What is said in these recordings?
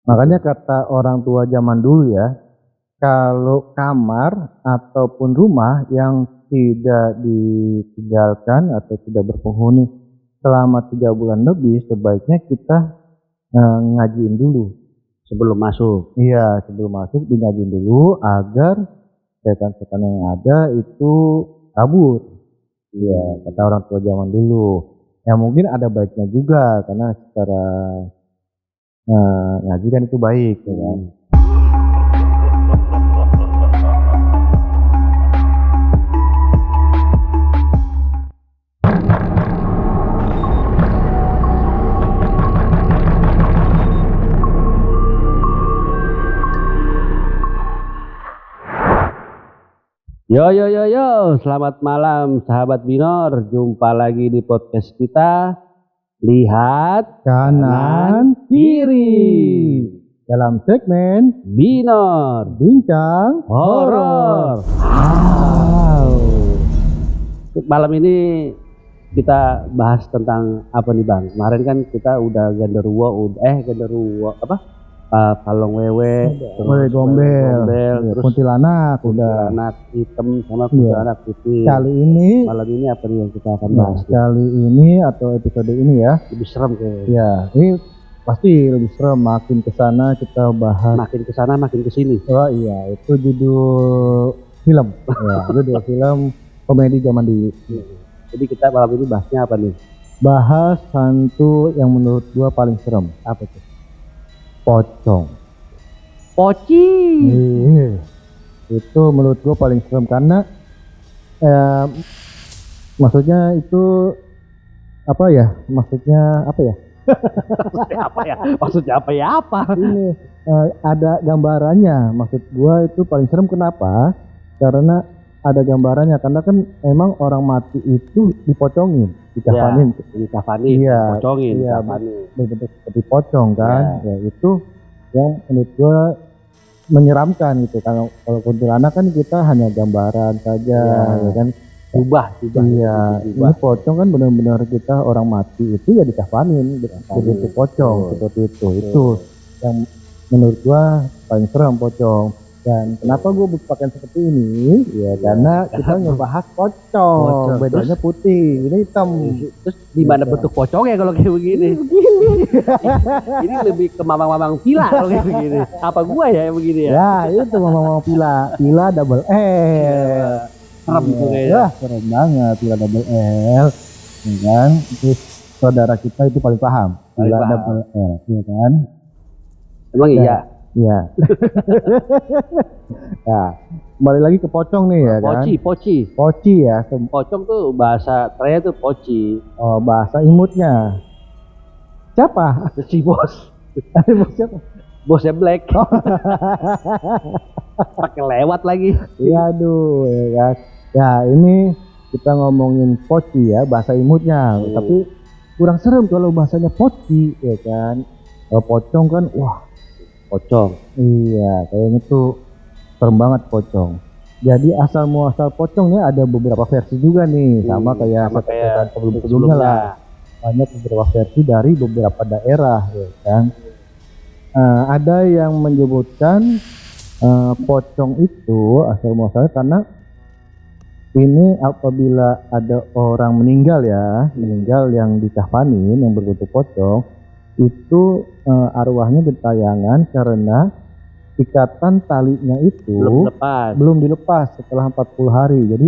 Makanya kata orang tua zaman dulu ya, kalau kamar ataupun rumah yang tidak ditinggalkan atau tidak berpenghuni selama 3 bulan lebih, sebaiknya kita ngajiin dulu. Sebelum masuk. Iya, sebelum masuk ngajiin dulu agar setan-setan yang ada itu kabur. Iya, kata orang tua zaman dulu. Ya mungkin ada baiknya juga karena secara ngaji kan itu baik, ya kan. Yo, selamat malam sahabat Binor, jumpa lagi di podcast kita. Lihat Kanan kiri dalam segmen Binor Bincang Horor. Malam ini kita bahas tentang apa nih Bang? Kemarin kan kita udah genderuwo kalong wewe, gombel, terus kuntilanak hitam sama kuntilanak putih. Kali ini Malam ini apa nih yang kita akan bahas? Kali ini atau episode ini ya, lebih serem kayaknya. ya ini pasti lebih serem. Makin kesana kita bahas, makin kesana makin kesini. Oh iya, itu judul film. Ya, judul film komedi zaman dulu. Jadi kita malam ini bahasnya apa nih? Bahas hantu yang menurut gua paling serem. Apa tuh? Pocong. Poci. Itu menurut gua paling serem karena maksudnya itu apa ya? Maksudnya apa ya? Maksudnya apa? Ini ada gambarannya. Maksud gua itu paling serem kenapa? Karena ada gambarannya, karena kan emang orang mati itu dipocongin, dikafanin, iya, dipocongin, iya, bentuk seperti pocong kan, ya itu yang menurut gua menyeramkan gitu. Kalau kuntilanak kan kita hanya gambaran saja, ya kan, ubah. Iya, ini pocong kan benar-benar kita orang mati itu ya dikafanin, bentuk pocong seperti itu. Itu yang menurut gua paling serem, pocong. Dan kenapa gue berpakaian seperti ini? Ya karena kita ngebahas pocong. Bedanya putih, ini hitam. Terus gimana bentuk pocongnya kalau kayak begini? Ini lebih ke mamang-mamang pila kalau kayak begini. Apa gua ya yang begini ya? Ya itu mamang-mamang pila double L. Serem tuh ya, serem banget pila double L. Ya kan? Terus saudara kita itu paling paham. Pila double L, ya kan? Emang iya. Iya. Ya, kembali lagi ke pocong nih ya kan. Poci ya. Pocong tuh bahasa Traya tuh poci. Oh, bahasa imutnya. Siapa? Si bos. Bos siapa? Bosnya Black. Oh. Pakai lewat lagi. Iya, aduh, ya kan. Ya, ini kita ngomongin poci ya, bahasa imutnya. Tapi kurang serem kalau bahasanya poci, ya kan. Kalau pocong kan, wah, pocong. Iya, kayaknya tuh serem banget pocong. Jadi asal muasal pocongnya ada beberapa versi juga nih, sama kayak sebelum-sebelumnya lah. Banyak beberapa versi dari beberapa daerah, ya kan. Ada yang menyebutkan pocong itu asal muasalnya karena ini apabila ada orang meninggal yang dikafanin yang berbentuk pocong, itu arwahnya gentayangan karena ikatan talinya itu belum dilepas setelah 40 hari. Jadi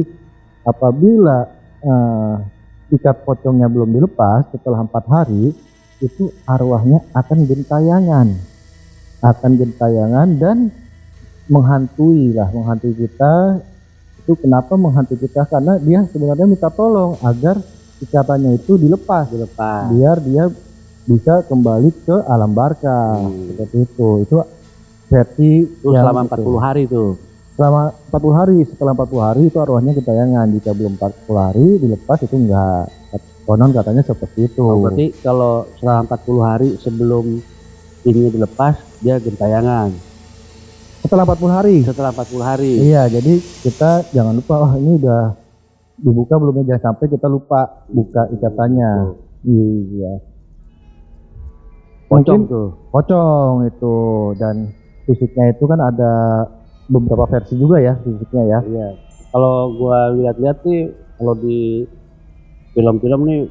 apabila ikat pocongnya belum dilepas setelah 4 hari, itu arwahnya akan gentayangan dan menghantui kita. Itu kenapa menghantui kita? Karena dia sebenarnya minta tolong agar ikatannya itu dilepas biar dia bisa kembali ke alam barkah. Seperti itu versi selama 40 hari tuh. Selama 40 hari, setelah 40 hari itu arwahnya gentayangan. Jika belum 40 hari dilepas itu enggak. Konon katanya seperti itu. Berarti kalau selama 40 hari sebelum ini dilepas dia gentayangan. Setelah 40 hari. Iya, jadi kita jangan lupa, ini udah dibuka belum, jangan sampai kita lupa buka ikatannya. Iya. Pocong mungkin tuh. pocong itu, dan fisiknya itu kan ada beberapa versi juga ya fisiknya ya. Iya. Kalau gua lihat-lihat sih, kalau di film-film nih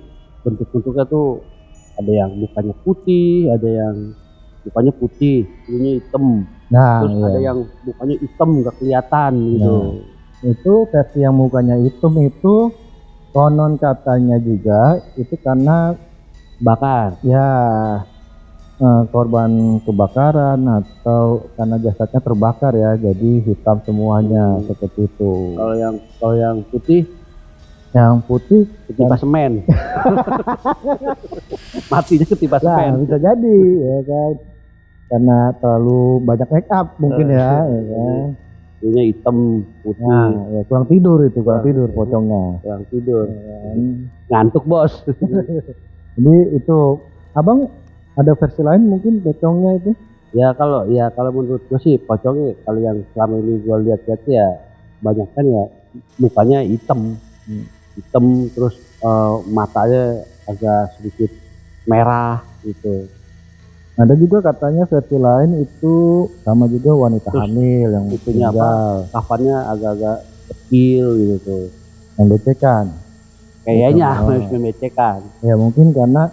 bentuk-bentuknya tuh ada yang mukanya putih, ada yang mukanya putih, ininya hitam. Nah, Terus ada iya. yang mukanya hitam nggak kelihatan gitu. Nah, itu versi yang mukanya hitam itu konon katanya juga itu karena Bakar. ya korban kebakaran atau karena jasadnya terbakar ya, jadi hitam semuanya seperti itu. Kalau yang putih Yang putih ketimpa semen. Matinya ketimpa nah semen. bisa jadi ya kan, karena terlalu banyak make up mungkin ya kan. Ininya hitam putih. Nah, ya kurang tidur itu, kurang tidur pocongnya. Kurang tidur. Ya kan? Ngantuk bos. Jadi itu abang ada versi lain mungkin pocongnya itu? Ya kalau menurut gue sih pocongnya, kalau yang selama ini gue lihat-lihat ya banyak kan ya mukanya hitam, terus matanya agak sedikit merah gitu. Ada juga katanya versi lain itu sama juga wanita Terus hamil yang itunya meninggal, kafannya agak-agak kecil gitu. yang becek. Kayaknya Oh. harus memecehkan. Ya mungkin karena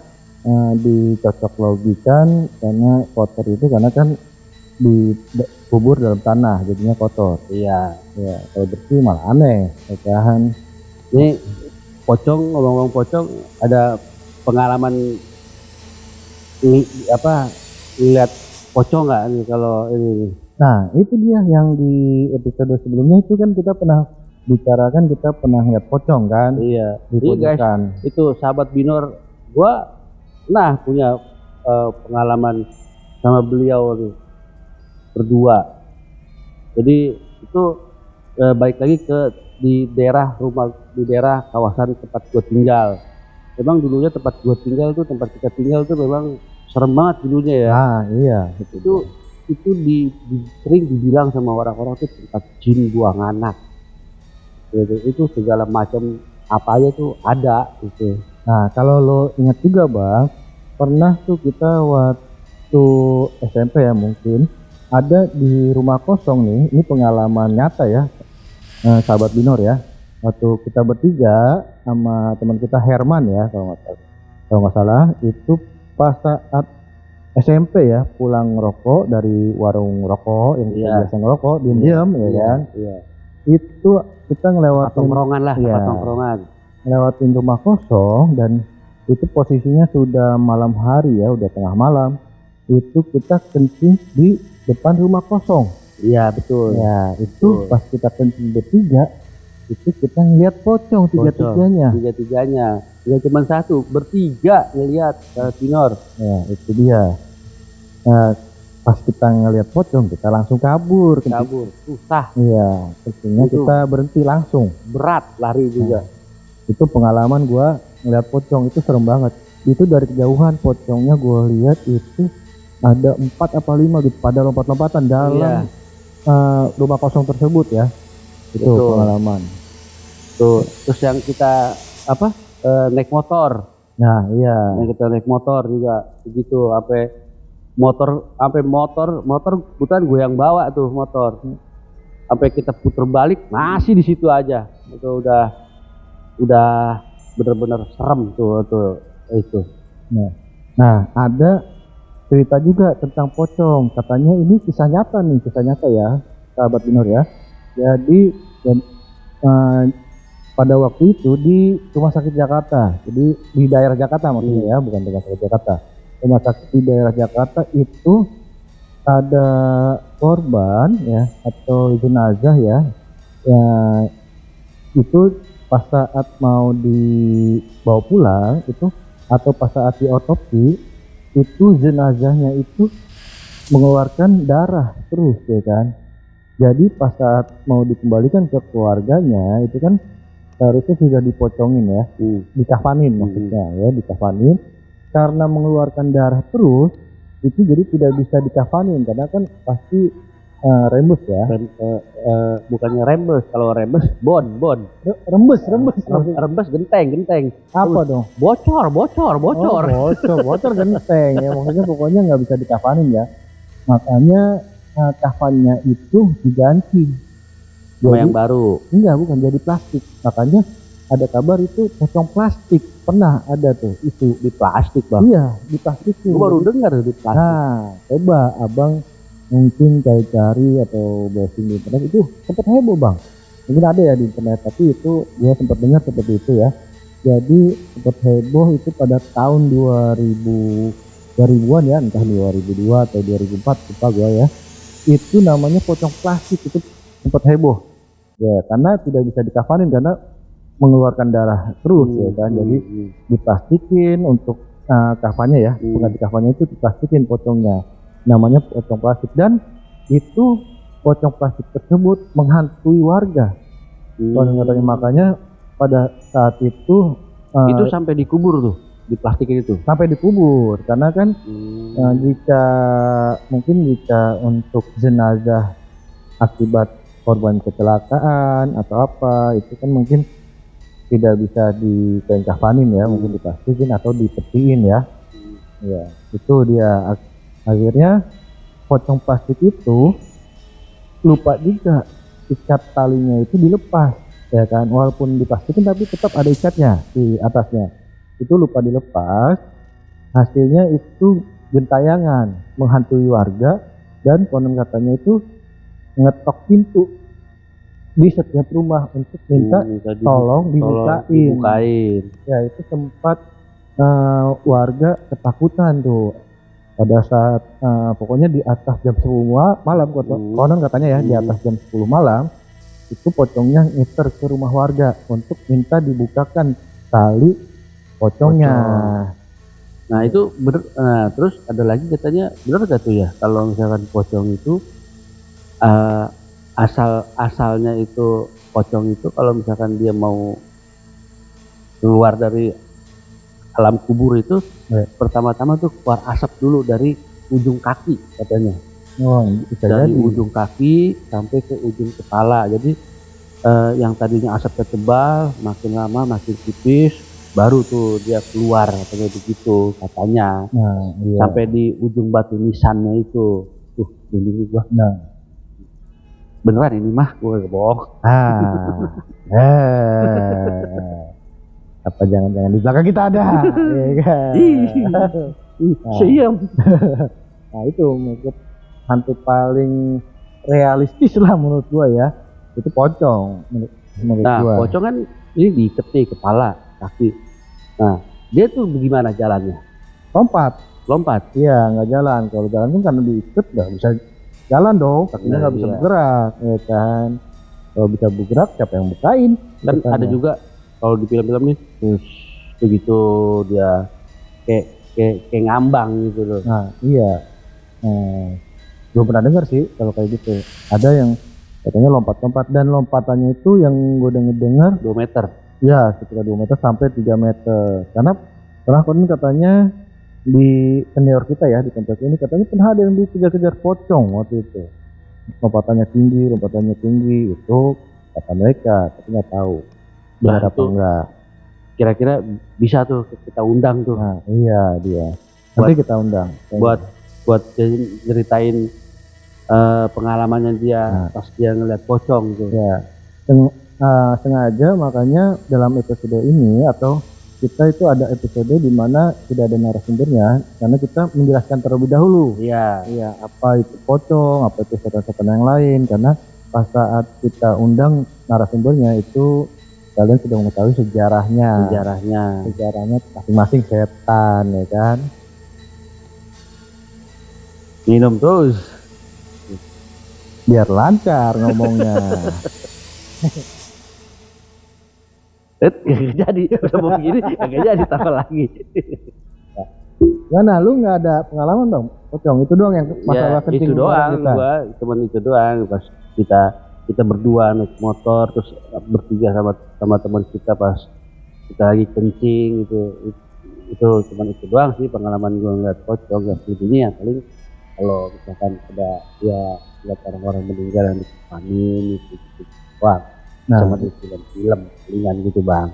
dicocok logikan karena kotor itu karena kan dikubur dalam tanah jadinya kotor. Iya. Ya kalau bersih malah aneh ya kan. Ini pocong, ngomong-ngomong pocong, ada pengalaman lihat pocong nggak nih kalau ini? Nah itu dia yang di episode sebelumnya itu kan kita pernah bicarakan, kita pernah lihat pocong kan Iya. di Jadi guys, pojokan. itu sahabat Binor, gua punya pengalaman sama beliau nih, berdua. Jadi itu balik lagi ke di daerah kawasan tempat gua tinggal. Memang dulunya tempat gua tinggal tuh, tempat kita tinggal tuh memang serem banget dulunya ya. Nah iya Itu sering dibilang sama orang-orang tuh tempat jin buang anak. Itu segala macam apa aja tuh ada gitu. Nah kalau lo ingat juga bang, pernah tuh kita waktu SMP ya mungkin ada di rumah kosong nih, ini pengalaman nyata ya sahabat Binor ya, waktu kita bertiga sama teman kita Herman ya kalau nggak salah itu pas saat SMP ya, pulang ngerokok dari warung rokok yang kita biasa ngerokok diam-diam ya kan. Iya. Itu kita ngelewatin Tongkrongan lah, Iya. tempat tongkrongan. ngelewatin rumah kosong dan itu posisinya sudah malam hari ya, udah tengah malam. Itu kita kencing di depan rumah kosong. Iya betul. Ya itu pas kita kencing bertiga itu kita ngeliat pocong tiga-tiganya. Ya cuma satu, bertiga ngelihat Binor. Ya itu dia. Nah, pas kita ngeliat pocong kita langsung kabur. Susah, Iya, kencingnya Itu. kita berhenti langsung. berat lari juga. Itu pengalaman gua ngeliat pocong itu serem banget. Itu dari kejauhan pocongnya gua lihat itu ada 4 apa 5 gitu pada lompat-lompatan dalam rumah kosong tersebut ya. Itu Betul. pengalaman. Tuh, terus yang kita naik motor. Nah iya. Yang kita naik motor juga begitu, sampai motor bukan gue yang bawa tuh motor. Sampai kita puter balik masih di situ aja. Itu udah bener-bener serem tuh itu. Nah ada cerita juga tentang pocong, katanya ini kisah nyata ya sahabat Binor ya. Jadi pada waktu itu di rumah sakit Jakarta, jadi di daerah Jakarta maksudnya ya, bukan rumah sakit Jakarta, rumah sakit di daerah Jakarta itu ada korban ya atau jenazah ya, itu pas saat mau dibawa pulang itu atau pas saat diotopsi itu jenazahnya itu mengeluarkan darah terus ya kan. Jadi pas saat mau dikembalikan ke keluarganya itu kan seharusnya sudah dipocongin ya, dikafanin maksudnya ya, dikafanin. Karena mengeluarkan darah terus itu jadi tidak bisa dikafanin karena kan pasti Rembes ya. Bukannya rembes, kalau rembes bon. Rembes. Rembes genteng. Apa dong? Bocor. Oh, bocor genteng ya. Maksudnya pokoknya nggak bisa dikafanin ya. Makanya kafannya itu diganti. Sama yang baru. Enggak, bukan jadi plastik. Makanya ada kabar itu pocong plastik. Pernah ada tuh itu. Di plastik, Bang. Iya, di plastik tuh. Gua baru dengar di plastik. Nah, coba abang mungkin cari atau browsing di internet, itu sempat heboh bang. Mungkin ada ya di internet, tapi itu dia sempat dengar seperti itu ya. Jadi sempat heboh itu pada tahun 2000-an ya, entah 2002 atau 2004 lupa gua ya. Itu namanya pocong plastik, itu sempat heboh ya, karena tidak bisa dikafanin karena mengeluarkan darah terus ya kan. Jadi diplastikin untuk kafannya ya, bukan di kafannya, itu diplastikin pocongnya, namanya pocong plastik. Dan itu pocong plastik tersebut menghantui warga. Katanya, makanya pada saat itu sampai dikubur tuh di plastik itu. Sampai dikubur karena kan jika untuk jenazah akibat korban kecelakaan atau apa, itu kan mungkin tidak bisa dikafanin ya, mungkin diplastikin atau dipetiin ya. Ya, itu dia. Akhirnya pocong plastik itu lupa juga ikat talinya itu dilepas ya kan, walaupun diplastikin tapi tetap ada ikatnya di atasnya, itu lupa dilepas. Hasilnya itu gentayangan menghantui warga, dan konon katanya itu ngetok pintu di setiap rumah untuk minta tolong dibukain. Ya, itu sempat warga ketakutan tuh pada saat pokoknya di atas jam 10 malam konon katanya ya, di atas jam 10 malam itu pocongnya ngiter ke rumah warga untuk minta dibukakan tali pocongnya. Nah itu bener. Terus ada lagi katanya, bener gak tuh ya, kalau misalkan pocong itu asalnya itu pocong itu kalau misalkan dia mau keluar dari alam kubur itu pertama-tama tuh keluar asap dulu dari ujung kaki katanya. Dari ujung kaki sampai ke ujung kepala. Jadi yang tadinya asapnya tebal makin lama makin tipis, baru tuh dia keluar katanya begitu katanya. Sampai di ujung batu nisannya itu. Ini gua. Beneran ini mah, gue bohong. Apa jangan-jangan di belakang kita ada? Ya kan? Siap. Nah itu menurut hantu paling realistis lah menurut gua ya, itu pocong menurut gua. Pocong kan ini diikat nih kepala, kaki. Nah dia tuh bagaimana jalannya? Lompat. Iya, nggak jalan. Kalau jalan kan karena diikat nggak bisa jalan dong, kakinya nggak bisa bergerak ya kan. Kalau bisa bergerak siapa yang bukain? Dan ada juga kalau di film-film nih terus begitu dia kayak ngambang gitu loh. Nah iya, belum pernah dengar sih kalau kayak gitu. Ada yang katanya lompat-lompat, dan lompatannya itu yang gue dengar 2 meter. Ya, sekitar 2 meter sampai 3 meter. Karena pernah katanya di senior kita ya di tempat ini, katanya pernah ada yang dikejar-kejar pocong waktu itu. Lompatannya tinggi itu kata mereka, tapi nggak tahu benar apa enggak. Kira-kira bisa tuh kita undang tuh. Nah iya dia, nanti kita undang buat ceritain pengalamannya dia pas dia ngeliat pocong tuh ya. Sengaja makanya dalam episode ini atau kita itu ada episode di mana tidak ada narasumbernya, karena kita menjelaskan terlebih dahulu apa itu pocong, apa itu setan-setan yang lain, karena pas saat kita undang narasumbernya itu kalian sudah mengetahui sejarahnya masing-masing setan ya kan. Minum terus biar lancar ngomongnya. Gak jadi udah mau begini, gak jadi tambah lagi. Mana lu nggak ada pengalaman dong pocong? Itu doang yang masalah kencing. Itu doang gua, cuman itu doang pas kita berdua naik motor terus bertiga sama teman kita pas kita lagi kencing itu cuman itu doang sih pengalaman gua ngeliat pocong. Ya ini ya paling kalau misalkan ada ya lihat orang-orang meninggal yang dikafanin gitu. Wah, Nah, sama di film-film palingan gitu bang.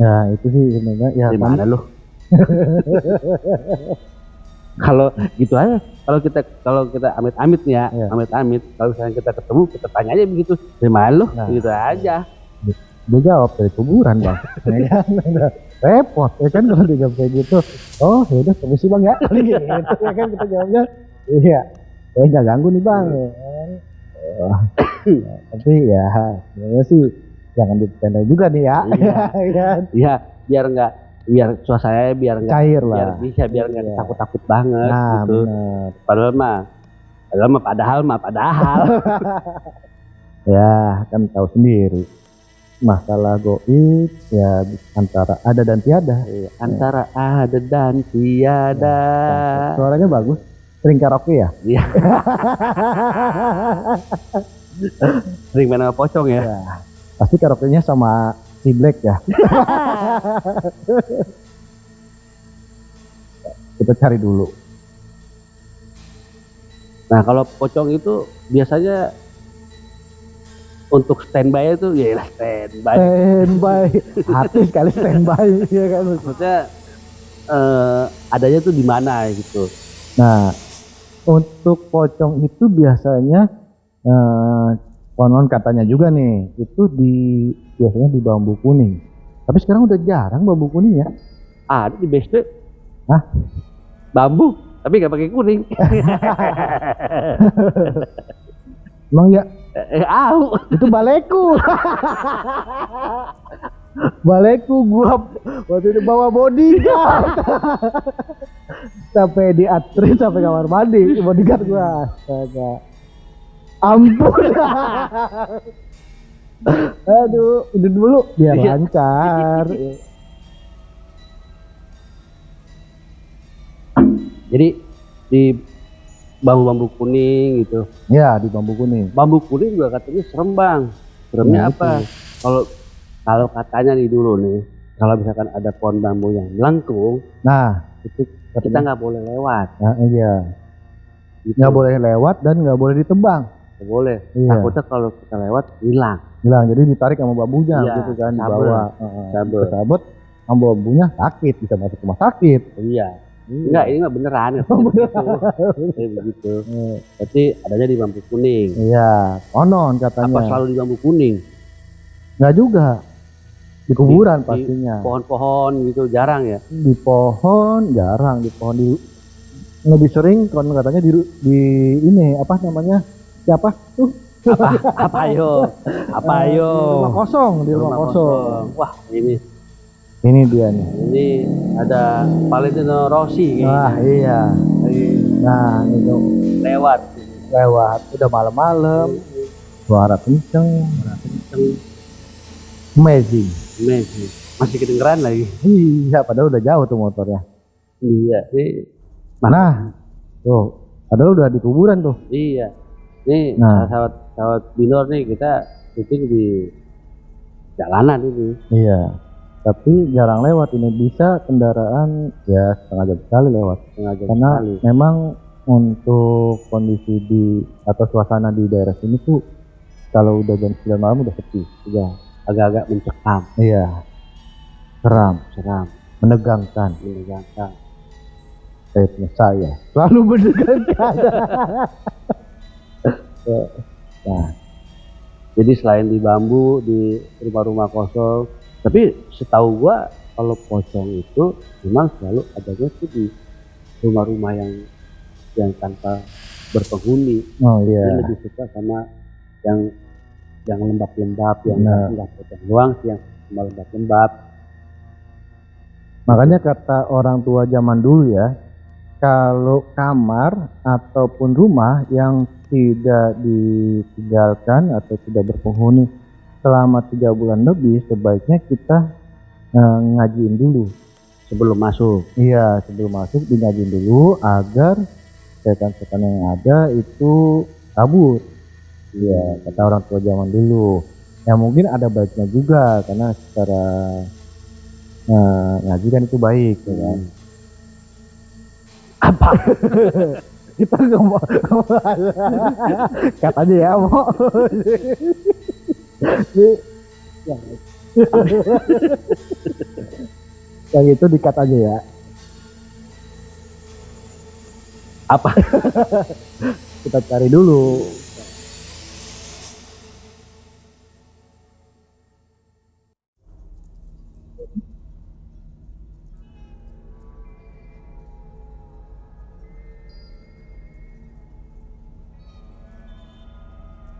ya itu sih sebenarnya ya Di kan. mana lu? Kalau gitu aja, kalau kita amit-amit nih ya, Iya. amit-amit kalau misalnya kita ketemu kita tanya aja begitu, di mana lu? Nah. Gitu aja. Dia jawab dari kuburan bang. Ya kan? Udah repot ya kan kalau dijawab kayak gitu. Oh ya udah permisi bang ya. Paling gitu ya kan kita jawabnya. Iya. Nggak ganggu nih bang. Ya kan? Wah, ya, tapi ya sebenarnya sih jangan bercanda juga nih ya. Iya. Iya. Iya, biar suasananya biar nggak Cair biar lah. bisa biar nggak Iya. takut-takut banget Nah gitu. benar. Padahal mah padahal. Ya kan tahu sendiri. Masalah goib ya antara ada dan tiada. Antara ada dan tiada. Suaranya bagus. Sering karaoke ya? Iya. Sering main sama pocong ya. Ya. Pasti karaoke-nya sama si Black ya. Kita cari dulu. Nah kalau pocong itu biasanya untuk standby itu ya standby. Standby. Artis kali standby ya kan. Maksudnya adanya tuh di mana gitu. Nah, untuk pocong itu biasanya konon katanya juga nih, itu biasanya di bambu kuning. Tapi sekarang udah jarang bambu kuning ya. Ada di BSD. Hah? Bambu, tapi nggak pakai kuning. Emang ya? Au. Itu baleku. Baleku gua waktu itu bawa bodyguard. Sampai di atrit sampai kamar mandi bodyguard gua. Astaga. Ampun. Aduh, udah dulu biar Iya. lancar. Jadi di bambu-bambu kuning gitu. Ya, di bambu kuning. Bambu kuning juga katanya serem bang. Seremnya Ya, apa? Kalau katanya nih dulu nih, kalau misalkan ada pohon bambu yang melengkung, Nah, itu kita nggak boleh lewat. Nah, iya. Gitu. Nggak boleh lewat dan nggak boleh ditebang. Nggak boleh. Iya. Takutnya kalau kita lewat hilang. Bilang jadi ditarik sama bambunya Iya, gitu kan sabet. dibawa. Sabet. Sabet sama bambunya sakit, bisa masuk rumah sakit. Iya. Enggak, ini mah beneran. Kayak begitu. Berarti adanya di bambu kuning. Iya, konon katanya. Apa selalu di bambu kuning? Nggak juga. Di kuburan Di pastinya. Pohon-pohon gitu jarang ya. Di pohon jarang, di pohon lebih sering konon katanya di ini apa namanya? Siapa tuh? Apa yo? Di rumah kosong, di rumah kosong. Wah, Ini dia nih. ini ada Valentino Rossi Wah, kayaknya. iya. Nah, itu Lewat. udah malam-malam. Suara kenceng. Amazing. Messi. Masih kedengeran lagi. Iya, padahal udah jauh tuh motornya. Iya, ini Nah, tuh, padahal udah di kuburan tuh. iya. Ini Nah. sahabat Binor nih kita syuting di jalanan ini. Iya. Tapi jarang lewat ini, bisa kendaraan ya setengah jam sekali lewat. Setengah jam Karena sekali. memang untuk kondisi atau suasana di daerah sini tuh kalau udah jam 9 malam udah sepi. Udah agak-agak mencekam, Iya. Seram, menegangkan. Kayaknya saya selalu menegangkan. Nah, Jadi selain di bambu, di rumah-rumah kosong, tapi setahu gua kalau pocong itu memang selalu adanya tuh di rumah-rumah yang tanpa berpenghuni. oh Dia iya. lebih suka sama yang lembab-lembab, yang Nah. nggak pocong doang sih, yang cuma lembab-lembab. Makanya kata orang tua zaman dulu ya, kalau kamar ataupun rumah yang tidak ditinggalkan atau tidak berpenghuni selama 3 bulan lebih, sebaiknya kita ngajiin dulu. Sebelum masuk. Iya, sebelum masuk ngajiin dulu agar setan-setan yang ada itu kabur. Iya, kata orang tua zaman dulu. Ya mungkin ada baiknya juga karena secara ngaji kan itu baik ya kan. Apa? kita ngomong cut aja ya mau. Yang itu di-cut aja ya. Apa? Kita cari dulu.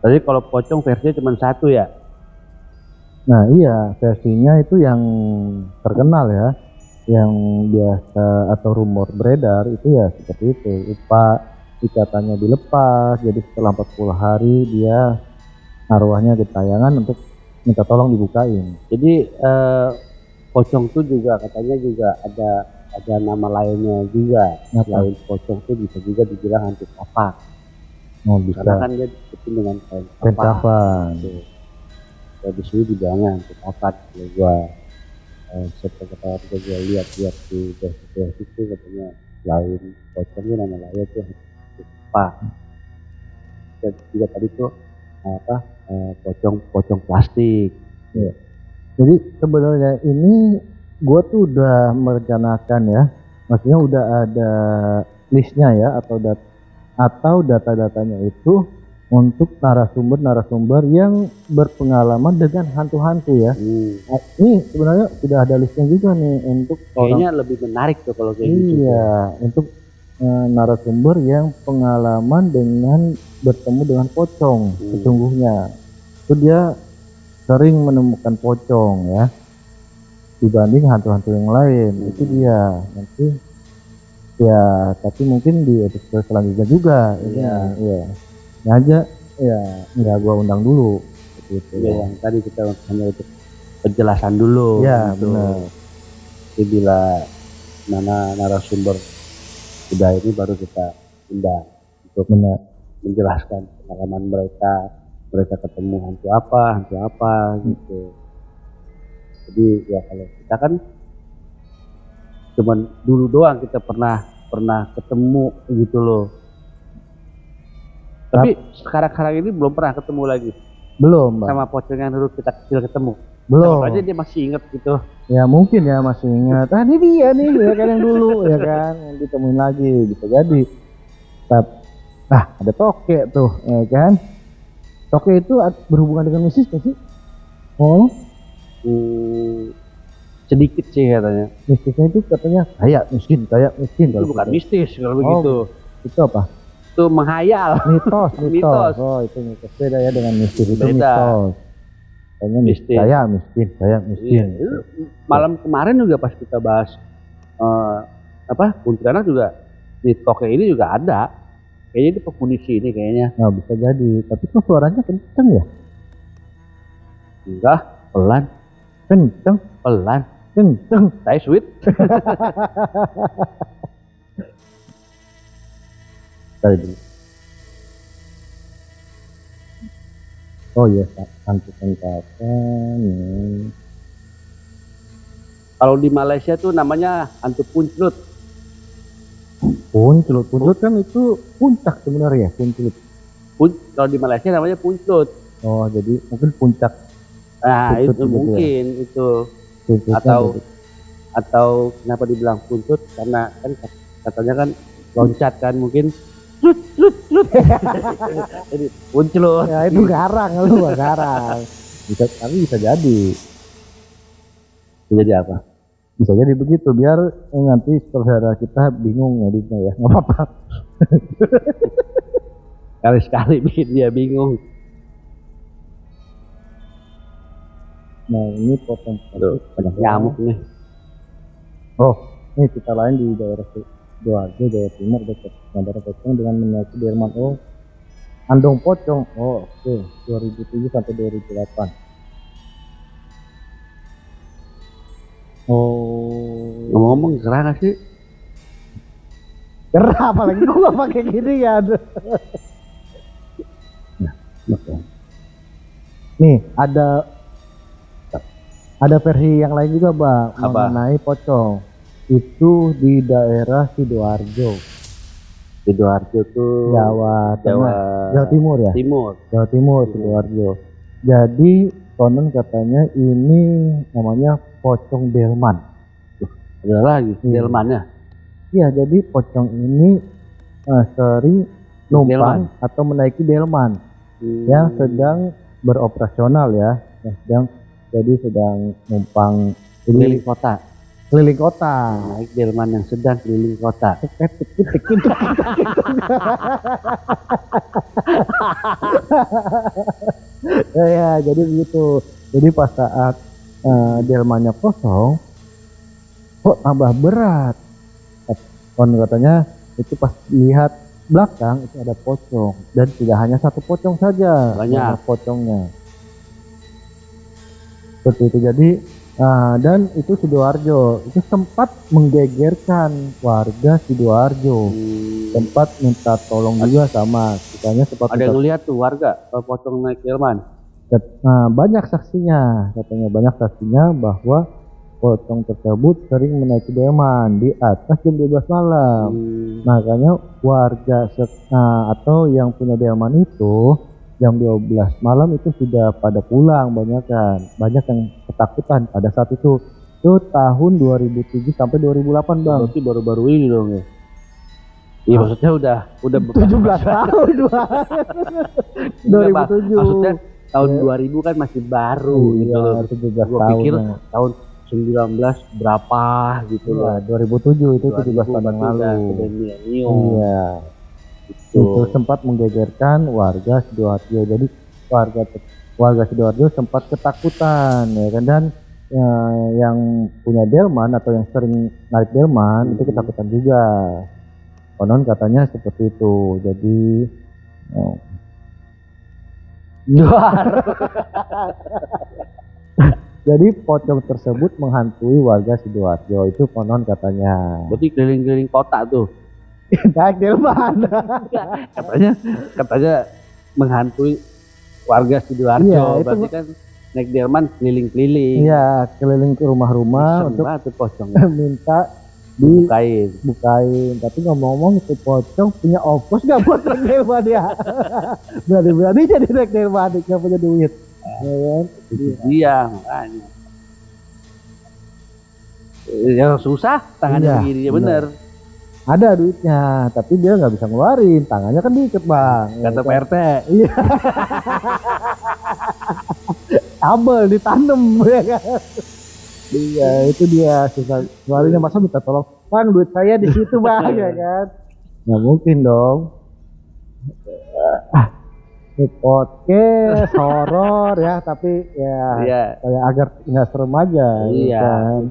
Tadi kalau pocong versinya cuma satu ya? Nah iya, versinya itu yang terkenal ya, yang biasa atau rumor beredar itu ya seperti itu. Ikatannya dilepas, jadi setelah 40 hari dia arwahnya ditayangan untuk minta tolong dibukain. Jadi pocong tuh juga katanya juga ada nama lainnya juga. Selain pocong tuh bisa juga dibilang hantu kapak. Oh bisa. Karena kan dia disebut dengan kain kafan. Ya di sini dibilangnya hantu kapak. Kalau gua seperti gua lihat di daerah itu katanya selain pocong itu nama lainnya tuh hantu kapak. Dan juga tadi tuh pocong plastik. Ya. Jadi sebenarnya ini gue tuh udah merencanakan ya, maksudnya udah ada listnya ya atau data-datanya itu untuk narasumber yang berpengalaman dengan hantu-hantu ya. Nah, ini sebenarnya sudah ada listnya juga nih untuk kayaknya lebih menarik tuh kalau kayak gitu. Iya, untuk narasumber yang pengalaman dengan bertemu dengan pocong sesungguhnya. Itu dia sering menemukan pocong ya dibanding hantu-hantu yang lain. Itu dia nanti ya, tapi mungkin di episode selanjutnya juga. Iya. Ini aja ya nggak gua undang dulu gitu. Ya, yang tadi kita hanya untuk penjelasan dulu. Ya gitu. benar. Jadi bila mana narasumber sudah ini baru kita undang untuk menjelaskan pengalaman mereka ketemu hantu apa gitu. Jadi ya kalau kita kan cuman dulu doang kita pernah ketemu gitu loh. Tapi sekarang ini belum pernah ketemu lagi. Belum, Bang. Sama pocong yang dulu kita kecil ketemu. Belum. Aja dia masih inget gitu. Ya mungkin ya masih ingat. Ah ini dia nih ya kan yang dulu ya kan yang ditemuin lagi bisa jadi. Ada tokek tuh ya kan. Tokek itu berhubungan dengan mistis gak sih? Oh. Sedikit sih katanya. Mistisnya itu katanya kayak miskin. Itu bukan mistis kalau begitu. Itu apa? Itu menghayal. Mitos. Oh itu mitos, beda ya dengan mistis. Itu mitos. Kayaknya mistis. Kayak miskin. Iya. Malam kemarin juga pas kita bahas kuntilanak juga di tokek ini juga ada. Kayaknya di penghuni sini kayaknya. Nah bisa jadi. Tapi kok suaranya kenceng ya? Enggak, pelan. Kenceng. Saya sweet. Cari dulu. Oh iya, hantu kentakan. Kalau di Malaysia tuh namanya hantu puncut. Puncut kan itu puncak sebenarnya, puncut. Kalau di Malaysia namanya puncut. Oh jadi mungkin puncak. Nah itu mungkin ya? Itu. Atau kenapa dibilang puncut? Karena kan katanya kan loncat kan mungkin. Lut. Jadi puncut. Ya itu garang. Bisa jadi. Jadi apa? Bisa jadi begitu biar nanti saudara kita bingung editnya ya, nggak apa-apa. Sekali bikin dia bingung. Nah ini potong banyak nyamuk nih. Oh ini kita lain di daerah Sidoarjo, Jawa Timur, dekat Bandara Pocong dengan menaiki Derman Andong Pocong. Oh oke. 2007 sampai 2008. Oh, ngomong-ngomong gerah gak sih? Gerah apalagi gua pakai gini kan. Nah, nih ada versi yang lain juga Bang mengenai pocong. Itu di daerah Sidoarjo. Sidoarjo tuh Jawa Tengah, Jawa Timur ya. Timur. Jawa Timur, Sidoarjo. Jadi konon katanya ini namanya pocong delman. Ada lagi delmannya. Iya, jadi pocong ini sering numpang atau menaiki delman yang sedang beroperasional ya, sedang numpang keliling kota. Keliling kota. Naik delman yang sedang keliling kota. Ya, jadi begitu. Jadi pas saat delmannya kosong, kok tambah berat. Konon katanya itu pas lihat belakang itu ada pocong, dan tidak hanya satu pocong saja, banyak pocongnya. Seperti itu. Jadi dan itu Sidoarjo itu sempat menggegerkan warga Sidoarjo. Sempat minta tolong juga sama, katanya sempat ada yang lihat tuh warga pocong naik delman. Banyak saksinya, katanya banyak saksinya bahwa pocong tersebut sering menaiki delman di atas jam 12 malam. Makanya warga atau yang punya delman itu jam 12 malam itu sudah pada pulang, banyak yang ketakutan pada saat itu. Itu tahun 2007 sampai 2008 Bang. Berarti baru-baru ini dong ya. Iya, maksudnya udah 17 tahun 2007. Maksudnya tahun 2000 kan masih baru gitu loh. 17 gua tahun. Pikir tahun 19 berapa gitu loh. 2007 itu 17 tahun yang lalu. Iya. Itu sempat menggegerkan warga Sidoarjo. Jadi warga Sidoarjo sempat ketakutan ya kan, dan yang punya delman atau yang sering narik delman itu ketakutan juga. Konon katanya seperti itu. Jadi jadi pocong tersebut menghantui warga Sidoarjo, itu konon katanya. Berarti keliling-keliling kota tuh. Naik delman. katanya menghantui warga Sidoarjo. Iya, berarti kan naik delman keliling-keliling. Iya, keliling ke rumah-rumah untuk minta bukain. Tapi ngomong-ngomong, itu pocong punya ongkos nggak buat naik delman ya? Berani jadi naik delman, nggak punya duit. Iya, makanya. Ya susah tangannya begini, ya bener. Ada duitnya, tapi dia nggak bisa ngeluarin, tangannya kan diikat Bang. Kata Pak RT. Iya. Kabel ditanem ya kan. Iya, itu dia susah ngeluarinnya, masa minta tolong, Bang duit saya di situ Bang ya kan. Nggak mungkin dong. Podcast horor ya, tapi ya kayak agar nggak serem aja. Iya. Kan?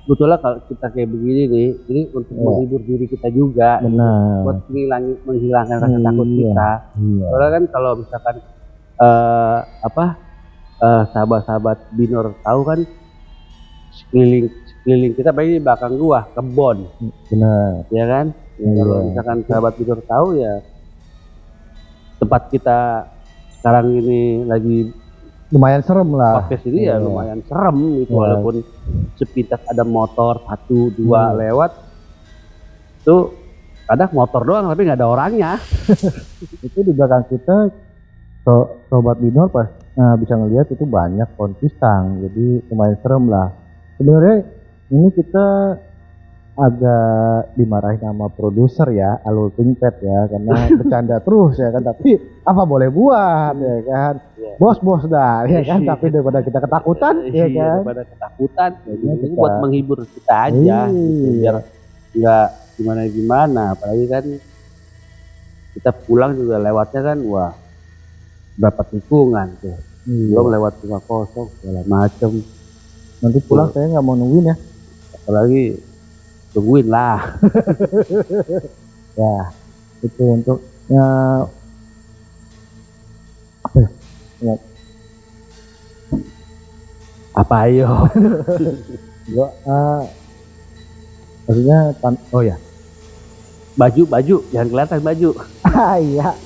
Betulnya kalau kita kayak begini nih, ini untuk menghibur diri kita juga. Benar. Buat menghilangkan rasa takut kita. Iya. Soalnya kan kalau misalkan sahabat-sahabat Binor tahu kan, sekeliling kita paling di belakang gua kebon. Benar. Ya kan? Ya, kalau misalkan sahabat Binor tahu ya, tempat kita sekarang ini lagi lumayan serem lah. Podcast ini ya lumayan serem gitu, walaupun sepintas ada motor 1-2 lewat, tuh kadang motor doang tapi nggak ada orangnya. Itu di belakang kita sobat Binor pas bisa ngelihat itu banyak pohon pisang, jadi lumayan serem lah. Sebenarnya ini kita agak dimarahin sama produser ya, Alul Pimpet ya, karena bercanda terus ya kan, tapi apa boleh buat ya kan, bos dah ya kan, tapi daripada kita ketakutan ya kan, daripada ketakutan ini buat menghibur kita aja gitu, biar nggak gimana, apalagi kan kita pulang juga lewatnya kan berapa tikungan tuh, belum lewat rumah kosong segala macem. Nanti pulang saya nggak mau nungguin ya, apalagi tungguin lah. Ya itu untuk apa ayo. Maksudnya baju jangan kelihatan baju. Iya.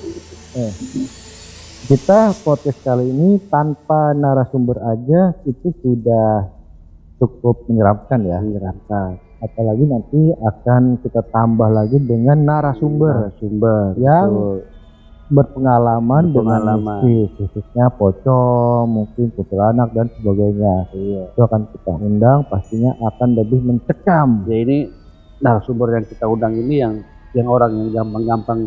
Kita podcast kali ini tanpa narasumber aja itu sudah cukup menyeramkan ya. apalagi nanti akan kita tambah lagi dengan narasumber yang betul. berpengalaman dengan Berpengalaman. mistis, khususnya pocong, mungkin kuntilanak dan sebagainya. Iya. Itu akan kita undang, pastinya akan lebih mencekam. Ya ini narasumber yang kita undang ini yang orang yang gampang-gampang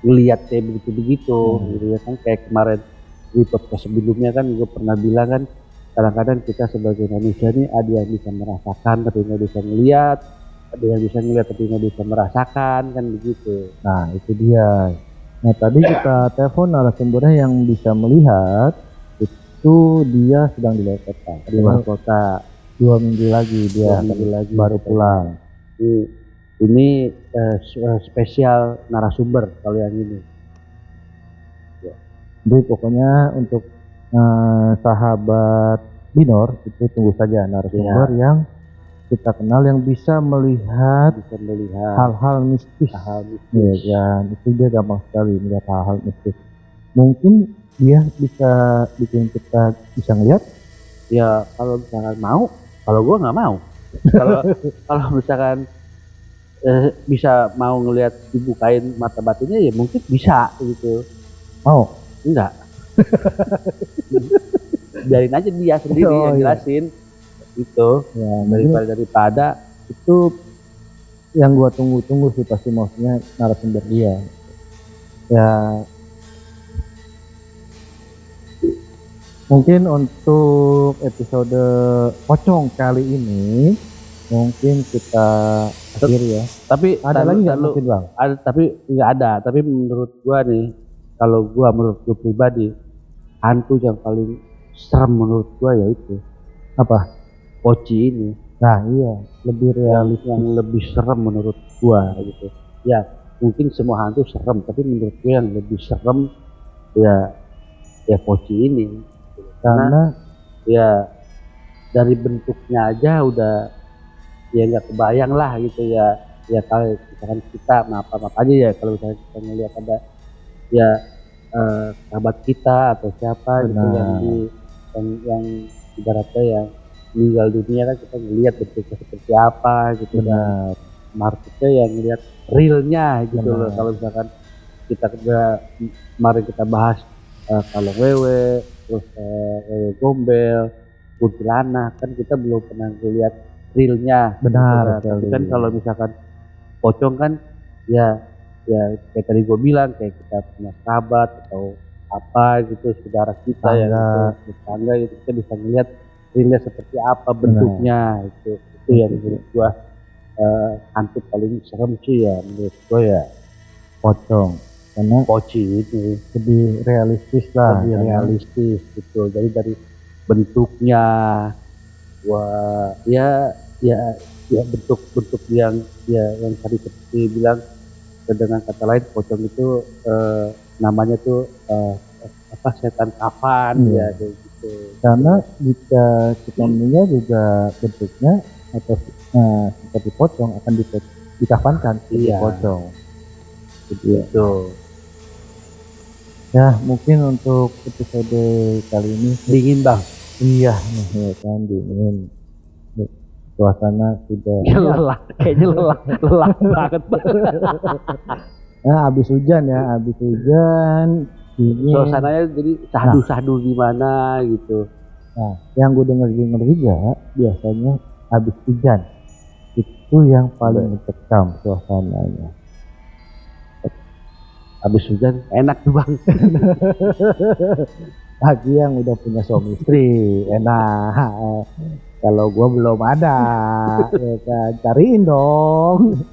ngelihat kayak begitu-begitu gitu ya kan, kayak kemarin di podcast sebelumnya kan gue pernah bilang kan, kadang-kadang kita sebagai manusia nih ada yang bisa merasakan tapi nggak bisa ngelihat, ada yang bisa ngelihat tapi nggak bisa merasakan kan begitu. Nah itu dia. Nah tadi kita telepon narasumbernya yang bisa melihat, itu dia sedang di luar kota. Di luar kota 2 minggu lagi dia 2 minggu lagi baru pulang. Ini spesial narasumber kalau yang ini. Jadi pokoknya untuk sahabat Binor itu tunggu saja narasumber yang kita kenal yang bisa melihat hal-hal mistis. Ya kan, itu dia gampang sekali melihat hal-hal mistis. Mungkin dia bisa bikin kita bisa ngelihat. Ya kalau misalkan mau, kalau gua nggak mau. Kalau misalkan bisa mau ngelihat dibukain mata batinnya ya mungkin bisa gitu. Oh enggak. Biarin aja dia sendiri yang jelasin gitu ya, daripada itu yang gua tunggu-tunggu sih, pasti maksudnya narasumber dia ya. Mungkin untuk episode pocong kali ini mungkin kita akhiri ya. Tapi ada lagi nggak mungkin Bang? Ada, tapi nggak ada. Tapi menurut gua nih, kalau gua menurut gua pribadi, hantu yang paling serem menurut gua yaitu apa? Poci ini. Nah iya, lebih realis, yang lebih serem menurut gua gitu. Ya mungkin semua hantu serem, tapi menurut gua yang lebih serem ya Poci ini. Karena ya dari bentuknya aja udah ya nggak kebayang lah gitu ya. Ya kalau misalkan kita maaf aja ya kalau misalnya kita ngelihat ada ya sahabat kita atau siapa gitu yang ibaratnya yang meninggal dunia kan, kita ngelihat bentuknya seperti apa gitu. Nah marketnya yang ngelihat realnya gitu loh. Kalau misalkan kita kemarin kita bahas kalau wewe, terus wewe gombel, kuntilanak, kan kita belum pernah ngelihat realnya. Benar. Tapi kan kalau misalkan pocong kan ya kayak tadi gue bilang, kayak kita punya sahabat atau apa gitu, saudara kita yang tetangga gitu, kita bisa ngelihat realnya seperti apa bentuknya. Itu yang menurut gue hantu paling serem sih ya menurut gue ya pocong, karena Poci itu lebih realistis lah, lebih realistis gitu. Jadi dari bentuknya wah ya bentuk yang tadi seperti bilang, dengan kata lain pocong itu namanya tuh setan kafan ya kayak gitu. Karena jika kita melihat juga bentuknya atau seperti pocong akan dikafankan seperti pocong gitu. Ya mungkin untuk episode kali ini dingin Bang. Iya nih ya kan, dingin, suasana sudah kayaknya lelah banget. Nah habis hujan dingin, suasananya jadi sahdu gimana gitu. Nah yang gue dengar juga biasanya habis hujan itu yang paling mencekam suasananya. Habis hujan enak tuh Bang. Bagi yang udah punya suami istri enak. Kalau gua belum ada, ya kan, cariin dong.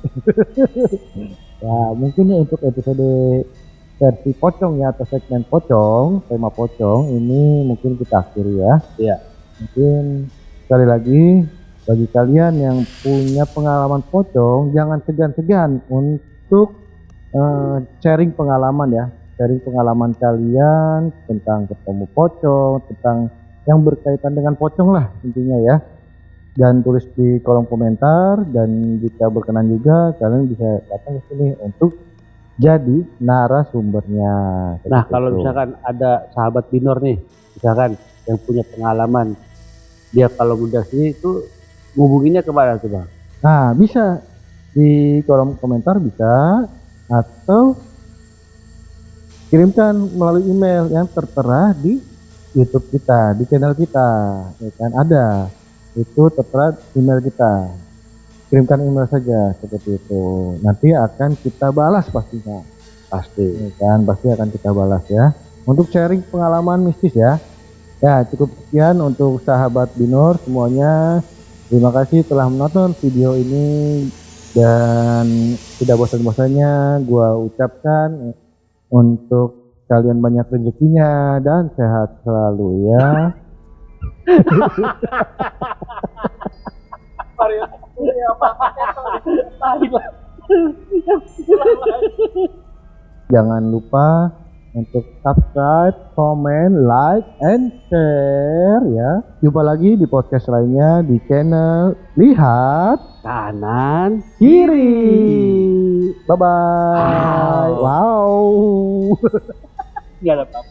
Ya mungkin untuk episode versi pocong ya, atau segmen pocong, tema pocong ini mungkin kita akhiri ya. Iya. Mungkin sekali lagi bagi kalian yang punya pengalaman pocong, jangan segan-segan untuk sharing pengalaman ya, sharing pengalaman kalian tentang ketemu pocong, tentang yang berkaitan dengan pocong lah intinya ya. Dan tulis di kolom komentar, dan jika berkenan juga kalian bisa datang ke sini untuk jadi narasumbernya. Nah kalau misalkan ada sahabat Binor nih, misalkan yang punya pengalaman, dia kalau udah sini itu ngubunginnya kemana tuh Bang? Nah, bisa di kolom komentar bisa, atau kirimkan melalui email yang tertera di YouTube kita, di channel kita, ya kan ada. Itu tertera email kita. Kirimkan email saja seperti itu. Nanti akan kita balas pastinya. Pasti. Ya kan, pasti akan kita balas ya. Untuk sharing pengalaman mistis ya. Ya, cukup sekian untuk sahabat Binur semuanya. Terima kasih telah menonton video ini, dan tidak bosan-bosannya gua ucapkan untuk kalian banyak rezekinya dan sehat selalu ya. Jangan lupa untuk subscribe, comment, like, and share ya. Jumpa lagi di podcast lainnya di channel Lihat Kanan Kiri. Bye bye. Wow. nggak ada apa-apa.